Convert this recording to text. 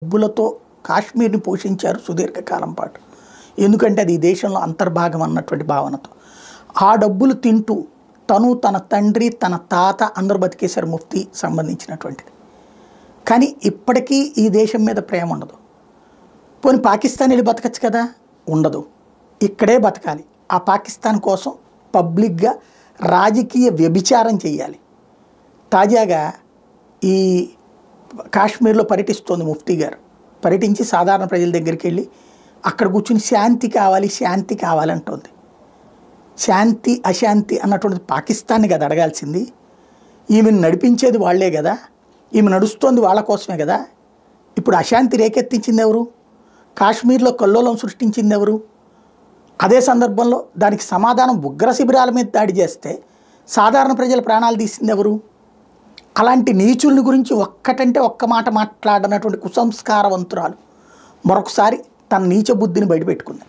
డబ్బులతో కాశ్మీర్ని పోషించారు సుదీర్ఘకాలం పాటు. ఎందుకంటే అది ఈ దేశంలో అంతర్భాగం అన్నటువంటి భావనతో. ఆ డబ్బులు తింటూ తను, తన తండ్రి, తన తాత అందరూ బతికేశారు ముఫ్తీ సంబంధించినటువంటిది. కానీ ఇప్పటికీ ఈ దేశం మీద ప్రేమ ఉండదు. పోనీ పాకిస్తాన్ వెళ్ళి బతకచ్చు కదా, ఉండదు. ఇక్కడే బతకాలి. ఆ పాకిస్తాన్ కోసం పబ్లిక్గా రాజకీయ వ్యభిచారం చేయాలి. తాజాగా ఈ కాశ్మీర్లో పర్యటిస్తోంది ముఫ్తీ గారు. పర్యటించి సాధారణ ప్రజల దగ్గరికి వెళ్ళి అక్కడ కూర్చుని శాంతి కావాలి, శాంతి కావాలంటోంది. శాంతి అశాంతి అన్నటువంటిది పాకిస్తాన్ని కదా అడగాల్సింది. ఈమెను నడిపించేది వాళ్లే కదా, ఈమె నడుస్తోంది వాళ్ళ కోసమే కదా. ఇప్పుడు అశాంతి రేకెత్తించింది ఎవరు? కాశ్మీర్లో కల్లోలం సృష్టించింది ఎవరు? అదే సందర్భంలో దానికి సమాధానం ఉగ్ర శిబిరాల మీద దాడి చేస్తే సాధారణ ప్రజల ప్రాణాలు తీసింది ఎవరు? అలాంటి నీచుల్ని గురించి ఒక్కటంటే ఒక్క మాట మాట్లాడనటువంటి కుసంస్కారవంతురాలు మరొకసారి తన నీచ బుద్ధిని బయటపెట్టుకుంది.